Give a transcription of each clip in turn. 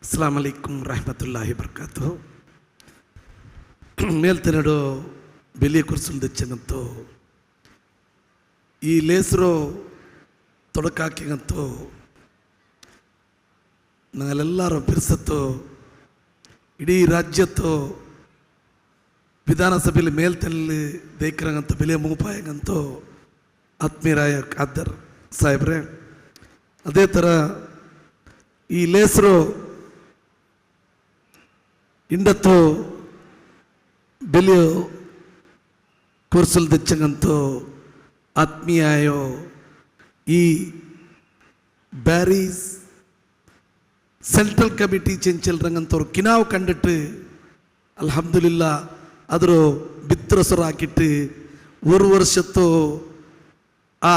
ಅಸ್ಸಲಾಮು ಅಲೈಕುಂ ರಹಮತುಲ್ಲಾಹಿ ಬರ್ಕಾತು. ಮೇಲ್ತಿನಡು ಬೆಲಿ ಕುರ್ಸುಲ್ ದೆಚ್ಚಂಗಂತೂ ಈ ಲೇಸರು ತೊಡಕಾಕಿಗಂತೂ ನಾಳೆಲ್ಲರೂ ಬಿರ್ಸತ್ತು ಇಡೀ ರಾಜ್ಯತ್ತು ವಿಧಾನಸಭೆಯಲ್ಲಿ ಮೇಲ್ತಿನಲ್ಲಿ ದೇಕರಂಗಂತ ಬೆಲೆ ಮೂಪಾಯಂಗಂತೂ ಆತ್ಮೀಯರಾಯ ಖಾದರ್ ಸಾಹೇಬ್ರೆ, ಅದೇ ಥರ ಈ ಲೇಸರು ಇಂಡತ್ತು ಬೆಲೆಯು ಕೂರ್ಸಲ್ ದೆಚ್ಚಂಗಂತೂ ಆತ್ಮೀಯಾಯೋ ಈ ಬ್ಯಾರೀಸ್ ಸೆಂಟ್ರಲ್ ಕಮಿಟಿ ಚೆಂಚಲ್ರಂಗಂತವ್ರು ಕಿನಾವು ಕಂಡಿಟ್ಟು ಅಲ್ಹಮ್ದುಲಿಲ್ಲ ಅದರ ಬಿತ್ತರಸರು ಹಾಕಿಟ್ಟು ഒരു വർഷത്തോ ആ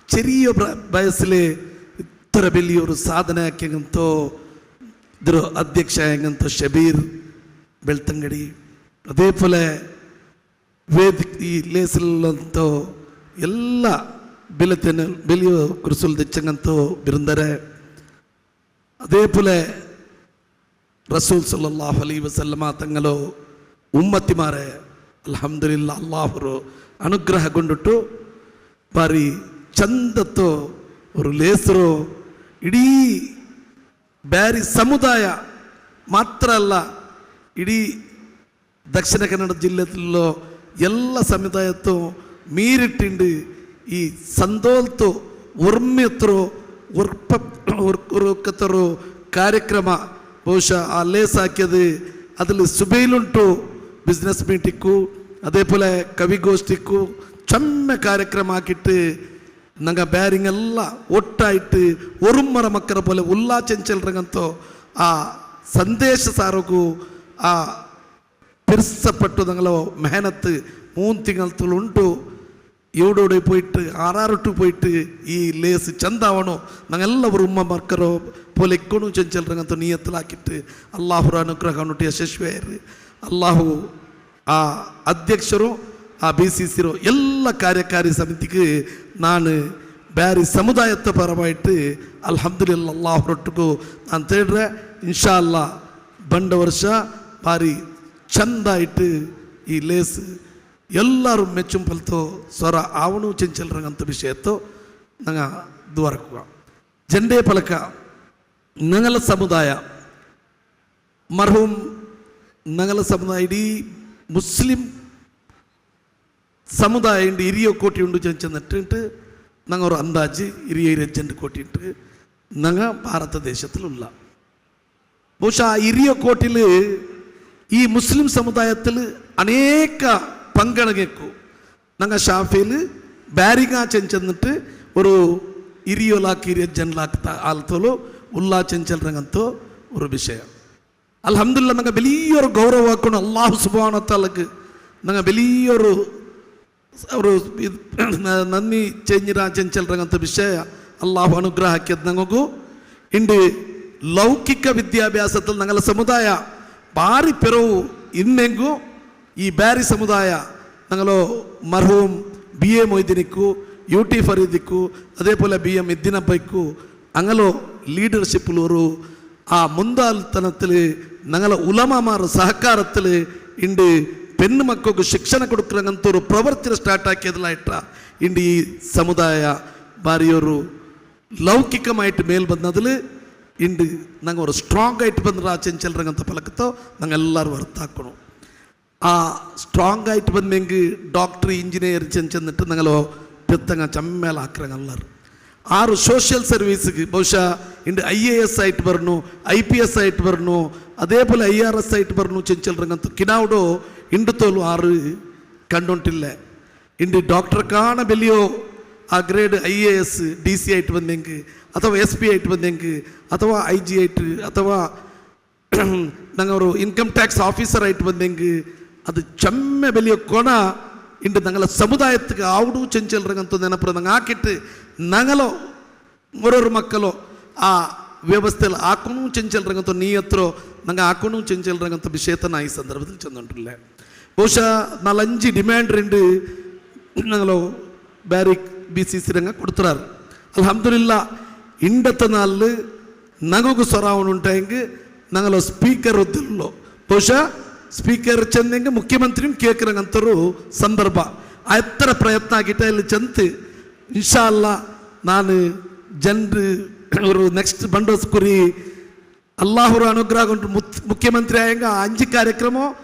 ചെറിയ വയസ്സിൽ ഇത്ര വലിയൊരു സാധനയാക്കിയങ്ങന്തോ ഇതൊരു അധ്യക്ഷയായങ്ങന്തോ ഷബീർ ಬೆಳ್ತಂಗಡಿ, അതേപോലെ ಈ ಲೇಸಲ್ಲಂತೂ ಎಲ್ಲ ಬೆಲೆಯ ಕುರಿಸಲು ದೆಚ್ಚಂಗಂತೂ ಬಿರುಂದರೆ, അതേപോലെ റസൂൽ സല്ലല്ലാഹു അലൈഹി വസല്ലമ തങ്ങളോ ഉമ്മത്തിമാരെ ಅಲ್ಹಮ್ದುಲಿಲ್ಲಾ ಅಲ್ಲಾಹರು ಅನುಗ್ರಹಗೊಂಡಿಟ್ಟು ಬಾರಿ ಚಂದತ್ತು ಅವರು ಲೇಸರು ಇಡೀ ಬ್ಯಾರಿ ಸಮುದಾಯ ಮಾತ್ರ ಅಲ್ಲ, ಇಡೀ ದಕ್ಷಿಣ ಕನ್ನಡ ಜಿಲ್ಲೆಯಲ್ಲೋ ಎಲ್ಲ ಸಮುದಾಯತ್ತು ಮೀರಿಟ್ಟಿಂಡು ಈ ಸಂದೋಲ್ತು ಒರ್ಮೆತ್ತರು ಒರ್ಕತ್ತರು ಕಾರ್ಯಕ್ರಮ ಬಹುಶಃ ಆ ಲೇಸ್ ಹಾಕಿയത് അതിൽ സുബൈലുണ്ടു ബിസിനസ് മീറ്റിക്കു അതേപോലെ കവിഗോഷ്ഠിക്കു ചമ്മ ಕಾರ್ಯಕ್ರಮമാക്കിയിട്ട് ನಂಗ ಬ್ಯಾರಿಂಗ್ ಎಲ್ಲ ಒಟ್ಟಾയിട്ട് ಒರುಮ್ಮರ ಮಕ್ಕಳ പോലെ ಉಲ್ಲಾ ಚೆಂಚಲ್ರಂಗಂತೋ ಆ ಸಂದೇಶ ಸಾರೋಗು ಆ പിരിസപ്പെട്ടു ഞങ്ങളോ മെഹനത്ത് 3 തിങ്കളത്തുളുണ്ടു എവിടെ പോയിട്ട് ആറാറൊട്ട് പോയിട്ട് ഈ ലേസ് ചന്താവണോ ഞങ്ങളെല്ലാവരും ഉമ്മ മಕ್ಕರೋ പോലെ ഇക്കൊണു ചെഞ്ചൽರಂಗಂತ ನಿಯತ್ತಲಾಕಿಟ್ಟು ಅಲ್ಲಾಹರ ಅನುಗ್ರಹ ನುಟ್ಟಿ ಯಶಸ್ವಿಯಾಯಿರಿ. ಅಲ್ಲಾಹು ಆ ಅಧ್ಯಕ್ಷರು ಆ BCCರು ಎಲ್ಲ ಕಾರ್ಯಕಾರಿ ಸಮಿತಿಗೆ ನಾನು ಬ್ಯಾರಿ ಸಮುದಾಯದ ಪರವಾಯಿಟ್ಟು ಅಲ್ಹಮ್ದುಲಿಲ್ಲಾ ಅಲ್ಲಾಹರೊಟ್ಟಿಗೂ ನಾನು ಹೇಳಿದ್ರೆ ಇನ್ಶಾ ಅಲ್ಲಾ ಬಂಡ ವರ್ಷ ಭಾರಿ ಚಂದಾಯಿಟ್ಟು ಈ ಲೇಸ್ ಎಲ್ಲರೂ ಮೆಚ್ಚುಂ ಫಲ್ತೋ ಸ್ವರ ಆವಣು ಚೆಂಚಲ್ರಂಗಂತ ವಿಷಯತ್ತೋ ನಂಗೆ ದ್ವಾರಕ್ಕ ಜೆಂಡೆ ಫಲಕ ನಂಗಲ ಸಮುದಾಯ ಮರ್ಹೂಮ್ ನಂಗಲ ಸಮುದಾಯ ಇಡೀ ಮುಸ್ಲಿಂ ಸಮುದಾಯ ಇಂಡು ಹಿರಿಯ ಕೋಟಿ ಉಂಡು ಚೆಂಚನ್ನಿಟ್ಟು ನಂಗೆ ಅವರು ಅಂದಾಜು ಹಿರಿಯ 2 ಕೋಟಿ ಉಂಟು ನಂಗೆ ಭಾರತ ದೇಶത്തിലുള്ള ಬಹುಶಃ ಹಿರಿಯ ಕೋಟಿൽ ഈ മുസ്ലിം സമുദായത്തിൽ അനേക പങ്കെടുക്കും. ഞങ്ങൾ ഷാഫിയിൽ ബാരിങ്ങ ചെഞ്ചെന്നിട്ട് ഒരു 20 ആൾത്തോളൂ ഉല്ലാ ചെഞ്ചൽರಂಗಂತೂ ഒരു വിഷയം. അൽഹംദുലില്ലാ ഞങ്ങൾ വലിയൊരു ഗൗരവമാക്കണം അല്ലാഹു സുബ്ഹാനഹു വ തആലക്ക് ഞങ്ങൾ വലിയൊരു നന്ദി ചെഞ്ഞിരാ ചെഞ്ചൽರಂಗಂತ വിഷയ അല്ലാഹു അനുഗ്രഹ ಹಾಕಿದ್ದು ഞങ്ങൾക്കു ಇಂದು ಲೌಕಿಕ ವಿದ್ಯಾಭ್ಯಾಸದಲ್ಲಿ ഞങ്ങളുടെ ಸಮುದಾಯ ಭಾರಿ ಪೆರವು ಇನ್ನೆಂಗೂ ಈ ಬ್ಯಾರಿ ಸಮುದಾಯ ഞങ്ങളോ മർഹൂം BA മൊയ്തീനിക്കു UT ഫരീദിക്കു അതേപോലെ BM ഇദ്ദിനബൈക്കു അങ്ങലോ ലീഡർഷിപ്പിലൊരു ആ മുന്താൽത്തനത്തിൽ ഞങ്ങളെ ഉലമാമാർ സഹകാരത്തിൽ ಇಂದು പെണ്ണു മക്കൾക്ക് ಶಿಕ್ಷಣ കൊടുക്കರಂಗಂತ ഒരു പ്രവർത്തന സ്റ്റാർട്ടാക്കിയതിലായിട്ട ಇಂದು ಈ ಸಮುದಾಯ ಭಾರಿയൊരു ലൗകികമായിട്ട് മേൽ ಬಂದതിൽ ಇಂದು ನಂಗೆ ಅವರು ಸ್ಟ್ರಾಂಗ್ ಆയിട്ട് ಬಂದ್ರೆ ಆ ಚೆಂಚಲ್ರಂಗಂತ ಫಲಕತ್ತೋ ನಂಗೆ ಎಲ್ಲರೂ ಅರ್ಥ ಹಾಕೋಣ. ಆ ಸ್ಟ್ರಾಂಗ್ ಆയിട്ട് ಬಂದೆಂಗೆ ಡಾಕ್ಟ್ರ್ ಇಂಜಿನಿಯರ್ ಚೆಂಚೆന്നിട്ട് ഞങ്ങളോ പെത്തങ്ങ ചമ്മേല ಹಾಕ್ರಂಗೆ ಎಲ್ಲರೂ 6 ಸೋಷಿಯಲ್ ಸರ್വീസിಗೆ ಬಹುಶಃ ಇಂದು IAS ആയിട്ട് ಬರನು IPS ആയിട്ട് ಬರನು അതേപോലെ IRS ആയിട്ട് ಬರನು ಚೆಂಚಲ್ರಂಗಂತ ಕಿನಾವುಡೋ ಇಂಡು ತೋಲು 6 ಕಂಡುಂಟಿಲ್ಲ. ಇಂದು ಡಾಕ್ಟರ್ ಕಾಣ ಬೆಲಿಯೋ ಆ ಗ್ರೇಡ್ IAS DC ಆയിട്ട് ಬಂದೆಂಗೆ ಅಥವಾ SP ಆയിട്ട് ಬಂದೆಂಗೆ ಅಥವಾ IG ಆയിട്ട് ಅಥವಾ ഞങ്ങളൊരു ഇൻകം ടാക്സ് ഓഫീസർ ആയിട്ട് ಬಂದೆಂಗೆ ಅದು ಚಮ್ಮೆ ಬೆಲೆಯೋ ಕೋಣ ಇಂದು ഞങ്ങളെ ಸಮುದಾಯಕ್ಕೆ ಆವುಡು ಚೆಂಚಲ್ರಂಗಂತ ನೆನಪು ನಂಗೆ ಹಾಕಿಟ್ಟು ഞങ്ങളോ ഓരോരു മക്കളോ ಆ ವ್ಯವಸ್ಥೆಯಲ್ಲಿ ಹಾಕೋಣು ಚೆಂಚಲ್ರಂಗಂತ ನೀಯತ್ರೋ ನಂಗೆ ಹಾಕೋಣು ಚೆಂಚಲ್ರಂಗಂತ ವಿಷಯத்தை நான் ಈ ಸಂದರ್ಭದಲ್ಲಿ ಚೆಂದುಂಟಿಲ್ಲ. ಬಹುಶಃ 4-5 ಡಿಮ್ಯಾಂಡ್ ರೆಂಡು ഞങ്ങളോ ಬ್ಯಾರಿಕ್ BCC ರಂಗ ಕೊಡ್ತಾರ. ಅಲ್ಹಮ್ದುಲಿಲ್ಲಾ ಇಂಡತ್ತ ನಾಲ್ ನಗು ಸ್ವರಾವನು ಉಂಟಾಯಂಗೆ ഞങ്ങൾ സ്പീക്കർ ഒത്തില്ലോ ಬಹುಶಃ ಸ್ಪೀಕರ್ ಚೆಂದಂಗೆ ಮುಖ್ಯಮಂತ್ರಿಯೂ ಕೇಳ್ಕರಂಗಂತರು ಸಂದರ್ಭ ಎತ್ತರ ಪ್ರಯತ್ನ ಆಗಿಟ್ಟ ಇಲ್ಲಿ ಚಂತ ಇನ್ಶಾ ಅಲ್ಲ ನಾನು ಜನರು ಅವರು ನೆಕ್ಸ್ಟ್ ಬಂಡೋಸ್ ಕುರಿ ಅಲ್ಲಾಹುರ ಅನುಗ್ರಹ ಕೊಂಡು ಮುಖ್ಯಮಂತ್ರಿ ಆಯಂಗ ಅಂಜಿ ಕಾರ್ಯಕ್ರಮ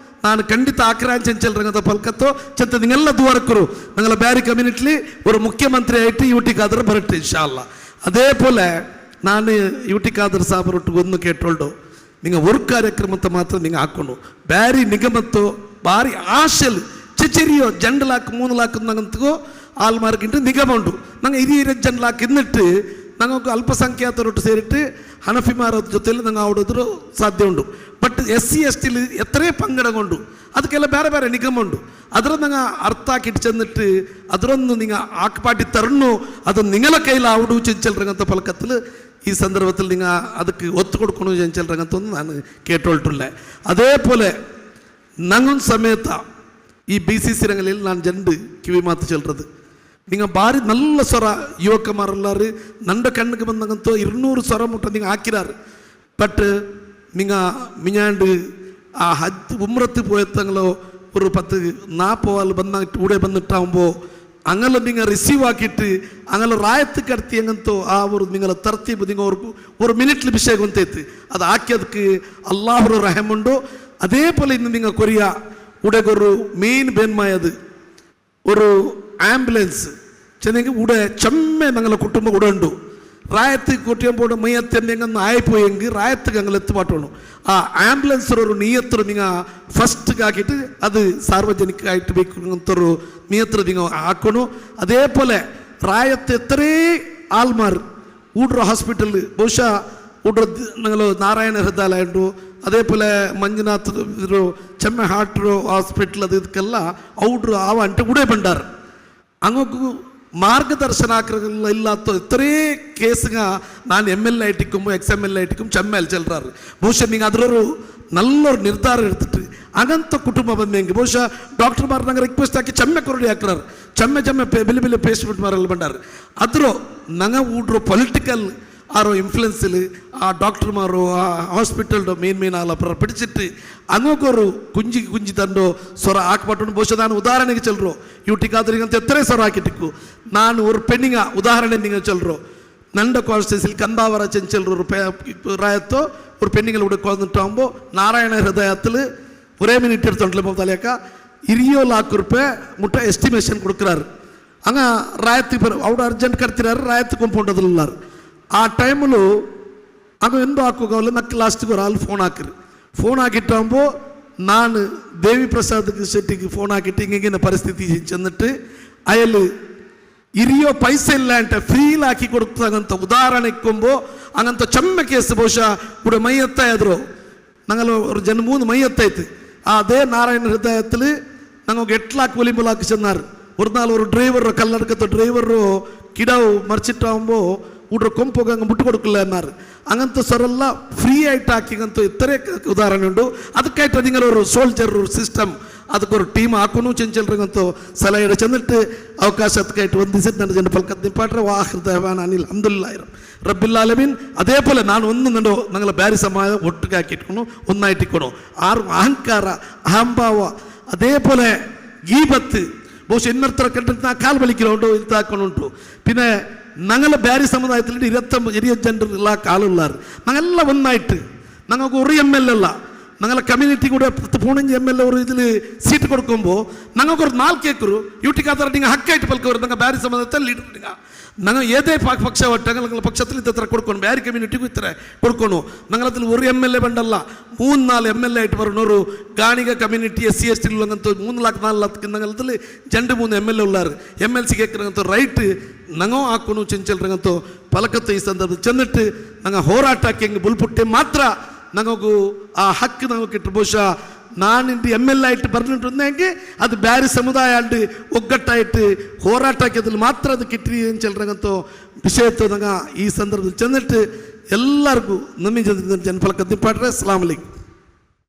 ನಾನು ಖಂಡಿತ ಆಕ್ರಾಂಚಂಚಲ್ರಂಗದ ಪಲ್ಕತ್ತೋ ಚಂತ ನಿಂಗೆಲ್ಲ ದೂರಕ್ಕರು ನಂಗಲ ಬ್ಯಾರಿ ಕಮ್ಯುನಿಟಿಲಿ ஒரு ಮುಖ್ಯಮಂತ್ರಿ ಆಯ್ತು ಯುಟಿ ಕಾದರ್ ಬರಟ್ಟೆ ಇನ್ಶಾ ಅಲ್ಲ அதே போல ನಾನು ಯುಟಿ ಕಾದರ್ ಸಾಬರೊಟ್ಟಿಗೆ ಒಂದು ಕೇಟೊಳ್ಡು നിങ്ങൾ ഒരു ಕಾರ್ಯಕ್ರಮത്തെ ಮಾತ್ರ നിങ്ങൾ ಹಾಕೊಂಡು ಬ್ಯಾರಿ ನಿಗಮತ್ತೋ ಭಾರಿ ಆಶೆಲು ചെറിയോ 2 ലാഖ് 3 ലാഖ് ನಂಗಂತಗೋ ಆಲ್ಮಾರ್ಕಿಂಟು ನಿಗಮ ಉಂಟು ನಂಗೆ ಹಿರಿಯ 2 ಲಾಖ್ ಇನ್ನಿಟ್ಟು ನಂಗೆ ಅಲ್ಪಸಂಖ್ಯಾತರೊಟ್ಟು ಸೇರಿಟ್ಟು ಹನಫಿಮಾರ ಜೊತೆಯಲ್ಲಿ ನಂಗೆ ಆಡೋದ್ರು ಸಾಧ್ಯ ಉಂಟು ಬಟ್ SC ST ಎತ್ತರೇ ಪಂಗಡಗೊಂಡು ಅದಕ್ಕೆಲ್ಲ ಬೇರೆ ಬೇರೆ ನಿಗಮ ಉಂಟು ಅದರ ನಂಗೆ ಅರ್ಥ ಹಾಕಿಟ್ಟು ಚೆಂದಿಟ್ಟು ಅದರೊಂದು നിങ്ങൾ ആക്കപ്പാട്ടി തരുന്നു അത് നിങ്ങളെ കയ്യിൽ ആവിടു ചെഞ്ചൽರಂಗಂತ പലക്കത്തിൽ ഈ സന്ദർഭത്തിൽ നിങ്ങൾ ಅದಕ್ಕೆ ಒತ್ತು കൊടുക്കണു ചെഞ്ചൽರಂಗಂತ ഒന്ന് ನಾನು കേട്ടോൾട്ടില്ല അതേപോലെ ഞങ്ങൾ സമയത്ത ಈ BCC ರಂಗದಲ್ಲಿ ನಾನು ಜಂಡು ಕಿವಿ ಮಾತು ಚೆಲ್றது നിങ്ങൾ ಭಾರಿ നല്ല ಸ್ವರ ಯುವಕಮಾರೆಲ್ಲಾರು ನನ್ನ ಕಣ್ಣಿಗೆ ಬಂದಂಗಂತೂ 200 ಸ್ವರ ಮುಟ್ಟ നിങ്ങൾ ಹಾಕಿರಾರು ಬಟ್ നിങ്ങൾ മിഞ്ഞാണ്ട് ആ ഹജ്ജ് ഉംറത്ത് പോയത്തങ്ങളോ ഒരു 10-40 ಬಂದಾಗಿಟ್ಟು ಊಡೆ ಬಂದಿಟ್ಟಾകുമ്പോൾ അങ്ങനെ നിങ്ങൾ റിസീവ് ആക്കിയിട്ട് അങ്ങനെ റായത്ത് കടത്തി എങ്ങനത്തോ ആ ഒരു നിങ്ങളെ തർത്തീബ് നിങ്ങൾ ഒരു മിനിറ്റിൽ വിഷയം ಅಂತೈತಿ ಅದು ಹಾಕಿದಕ್ಕೆ ಅಲ್ಲಾಹರ ರಹಮುಂಡು അതേപോലെ ഇന്ന് നിങ്ങൾ കൊറിയ ഉടകൊരു മെയിൻ ബെന്മായത് ഒരു ആംബുലൻസ് ചെന്നെങ്കിൽ ഉട ചെമ്മ ഞങ്ങളെ കുടുംബം കൂടെ ഉണ്ട് റായത്ത് കൂട്ടിയുമ്പോൾ മയ്യത്ത് എന്തെങ്കിലും ആയിപ്പോയെങ്കിൽ റായത്ത് ഞങ്ങൾ എത്തുപാട്ടോണു ആ ആംബുലൻസ് ഒരു നീയത്ര നിങ്ങൾ ഫസ്റ്റ് ആക്കിയിട്ട് അത് സാർവജനികമായിട്ട് വെക്കുന്നൊരു നീയത്ര നിങ്ങൾ ആക്കണു അതേപോലെ റായത്ത് എത്രേ ആൾമാർ ഊಡ್ರ ಹಾಸ್ಪಿಟಲ್ ಬಹುಶಃ ಊಡ್ರ ഞങ്ങൾ നാരായണ ഹൃദയാലയ ಉಂಟು അതേപോലെ ಮಂಜುನಾಥ್ ಇದ್ರು ಚೆಮ್ಮೆ ಹಾರ್ಟ್ ಹಾಸ್ಪಿಟಲ್ ಅದು ಇದಕ್ಕೆಲ್ಲ ಔಡ್ರು ಆವ ಅಂಟೆ ಉಡೇ ಬಂಡಾರ അങ്ങോട്ട് മാർഗദർശനാക്രമങ്ങൾ ഇല്ലാത്ത ഇത്രയും കേസുകൾ ഞാൻ MLA ആയിട്ടിരിക്കുമ്പോൾ XMLA ആയിട്ടിരിക്കും ചെമ്മൽ ചെല്ലാറ് ಬಹುಶಃ നിങ്ങൾ അതിലൊരു നല്ലൊരു ನಿರ್ಧಾರ എടുത്തിട്ട് അങ്ങനത്തെ കുടുംബം ಬಂದೆಂಗೆ ಬಹುಶಃ ಡಾಕ್ಟರ್ಮಾರ್ ನಂಗೆ ರಿಕ್ವೆಸ್ಟ್ ಹಾಕಿ ಚೆಮ್ಮೆ ಕೊರಡಿ ಹಾಕ್ರಾರು ಚೆಮ್ಮೆ ಬೆಲೆ ಬೆಲೆ ಪೇಷಂಟ್ಮಾರೆಲ್ಲ ಬಂಡಾರು ಅದ್ರ ನಂಗೆ ಊಡ್ರು ಪೊಲಿಟಿಕಲ್ ആരോ ഇൻഫ്ലുവൻസിൽ ആ ഡോക്ടർമാരോ ആ ഹോസ്പിറ്റലിൻ്റെ മെയിൻ ആളപ്പുറം പിടിച്ചിട്ട് അങ്ങോക്കൊരു കുഞ്ചി തണ്ടോ സ്വറ ആക്കപ്പെട്ടു ಬಹುಶಃ ನಾನು ಉದಾಹರಣೆಗೆ ಚೆಲ್ರೋ ಯುಟಿಕಾದ್ರಿಗಂತ ಎತ್ತರೇ ಸ್ವರ ಹಾಕಿಟ್ಟಿಕ್ಕು ನಾನು ஒரு ಪೆಣ್ಣಿಂಗ ಉದಾಹರಣೆ ನೀವು ಚೆಲ್ರೋ ನಂಡ ಕಾನ್ಸ್ಟಿಟ್ಯೂನ್ಸಿಲ್ ಕಂದಾವರ ಚೆಂಚಲ್ರು ರಾಯತ್ತೋ ஒரு பெண்ணுங்களை கூட குழந்துட்டாകുമ്പോൾ നാരായണ ഹൃദയത്തിൽ ഒരേ മിനിറ്റ് എടുത്തോണ്ടല്ലോ തലേക്ക 20 ലാഖ് ರೂಪಾಯಿ ಮುಟ್ಟ ಎಸ್ಟಿಮೇಷನ್ ಕೊಡ್ಕರಾರು ಹಂಗ ರಾಯತ್ತಿ ಅವ್ರು ಅರ್ಜೆಂಟ್ ಕಟ್ತಿರಾರು ರಾಯತ್ತಿ ಕೊಂಪೌಂಡದಿಲ್ಲಾರು ಆ ಟೈಮಲು ಅದು ಎಂದೋ ಹಾಕೋಗಲ್ಲ ನಕ್ಕೆ ಲಾಸ್ಟಿಗೆ ஒரு ஆள் ಫೋನ್ ಹಾಕಿರಿ ಫೋನ್ ಹಾಕಿಟ್ಟಾകുമ്പോൾ ನಾನು ದೇವಿ ಪ್ರಸಾದ್ ಶೆಟ್ಟಿಗೆ ಫೋನ್ ಹಾಕಿಟ್ಟು ಹಿಂಗಿನ ಪರಿಸ್ಥಿತಿ ಚೆಂದಿಟ್ಟು ಅಯಲ್ಲಿ ಇರಿಯೋ ಪೈಸೆ ಇಲ್ಲ ಅಂತ ಫ್ರೀಲ್ ಹಾಕಿ ಕೊಡ್ತಾಗಂತ ಉದಾಹರಣೆ ಇಕ್ಕೊಂಬೋ ಹಂಗಂತ ಚೆಮ್ಮೆ ಕೇಸ್ ಬಹುಶಃ ಕೂಡ ಮೈಯತ್ತಾಯಿದ್ರು ഞങ്ങൾ ഒരു 3 മയ്യത്തായിട്ട് അതേ നാരായണ ഹൃദയത്തിൽ ഞങ്ങൾ 8 ലാഖ് ഒലിമ്പലാക്കി ചെന്നാറ് ഒരു നാൾ ഒരു ഡ്രൈവറോ കല്ലടക്കത്തെ ഡ്രൈവറോ കിടാവ് മറിച്ചിട്ടാകുമ്പോൾ ಊಡ್ರ ಕೊಂಪೋಗಿ ಹಂಗೆ ಮುಟ್ಟು ಕೊಡ್ಕಿಲ್ಲ ಅನ್ನಾರು ಹಂಗಂತ ಸ್ವರೆಲ್ಲ ಫ್ರೀ ಆയിട്ട് ಹಾಕಿಗಂತೂ ಇತರೆ ಉದಾಹರಣೆ ಉಂಟು ಅದಕ್ಕಾಯ್ತು ನಿಂಗಲವರು ಸೋಲ್ಜರ್ ಸಿಸ್ಟಮ್ ಅದಕ್ಕೊರು ಟೀಮ್ ಹಾಕೋನು ಚೆಂಚಲ್ರಂಗಂತೂ ಸಲಹೆ ಚೆಂದಿಟ್ಟು ಅವಕಾಶ ಅದಕ್ಕಾಯ್ತು ಒಂದು ದಿವಸ ನನ್ನ ಜನ ಪಲ್ಕತ್ ನಿಂಪಾಟ್ರೆ ವಾಹೃದಯವಾನ ಅನಿಲ್ ಅಲ್ಹಮ್ದುಲಿಲ್ಲಾಹಿ ರಬ್ಬಿಲ್ ಆಲಮೀನ್ അതേപോലെ ನಾನು ಒಂದು ನಂಡು ನಂಗಲ ಬ್ಯಾರಿ ಸಮಾಜ ಒಟ್ಟಿಗೆ ಹಾಕಿಟ್ಕೊಂಡು ഒന്നായിട്ടിക്കണോ ആരും അഹങ്കാര അഹംഭാവ അതേപോലെ ഗീബത്ത് ಬಹುಶಃ ಇನ್ನರ್ತರ ಕಂಡಿട്ട് ನಾ ಕಾಲು ಬಲಿಕಿರೋಂಟು ಇಂತ ಹಾಕೊಂಡು പിന്നെ ഞങ്ങളെ ಬ್ಯಾರಿ ಸಮುದಾಯത്തിൽ 20 ಜನರಿಲ್ಲ ಕಾಲುಲ್ಲಾರು ഞങ്ങളെല്ലാം ഒന്നായിട്ട് ഞങ്ങൾക്ക് ഒരു MLA അല്ല ഞങ്ങളെ കമ്മ്യൂണിറ്റി കൂടെ 15 MLA ഒരു ഇതിൽ സീറ്റ് കൊടുക്കുമ്പോൾ ഞങ്ങൾക്കൊരു 4 ഏക്കർ യൂട്ടിക്കാത്ത നിങ്ങൾ ഹക്കായിട്ട് പൽക്കവർ ഞങ്ങൾ ಬ್ಯಾರಿ ಸಮುದಾಯത്തിൽ ಲೀಡರ್ ഞങ്ങൾ ഏതേ പക്ഷ ഞങ്ങൾ പക്ഷത്തിൽ ഇത്ര കൊടുക്കണം ಬ್ಯಾರಿ കമ്മ്യൂണിറ്റിಗೂ ഇത്ര കൊടുക്കണു ഞങ്ങളതിൽ ഒരു MLA ബണ്ടല്ല 3-4 MLA ആയിട്ട് പറഞ്ഞൊരു ഗാണിക കമ്മ്യൂണിറ്റി SC ST അങ്ങനത്തെ 3 ലാഖ് 4 ലാഖ് ഞങ്ങളതിൽ 2-3 MLA ഉള്ളാറ് MLC കേൾക്കുന്നಂತ ರೈಟ್ ನಂಗೋ ಹಾಕೋನು ಚೆಂಚಲ್ರಂಗಂತೂ ಪಲಕತ್ತು ಈ ಸಂದರ್ಭ ಚೆಂದಿಟ್ಟು ನಂಗೆ ಹೋರಾಟ ಹಾಕಿ ಹೆಂಗೆ ಬುಲ್ಪುಟ್ಟೆ ಮಾತ್ರ ನನಗೂ ಆ ಹಕ್ಕು ನಾವು ಕಿಟ್ಟು ಬಹುಶಃ ನಾನಿಂದು MLA ಆയിട്ട് പറഞ്ഞിട്ടുണ്ടെങ്കിൽ ಅದು ಬ್ಯಾರಿ ಸಮುದಾಯ ಆண்டு ಒಗ್ಗಟ್ಟಾയിട്ട് ಹೋರಾಟ ಹಾಕಿದಲ್ಲಿ ಮಾತ್ರ ಅದು ಕಿಟ್ರಿ ಚೆಲ್ರಂಗಂತೂ ವಿಷಯತ್ತು ನಂಗೆ ಈ ಸಂದರ್ಭದಲ್ಲಿ ಚೆಂದಿಟ್ಟು ಎಲ್ಲರಿಗೂ ನಮ್ಮ ಜನಫಲಕದ್ದು ಪಾಟ್ರೆ ಅಸ್ಸಲಾಮು ಅಲೈಕುಂ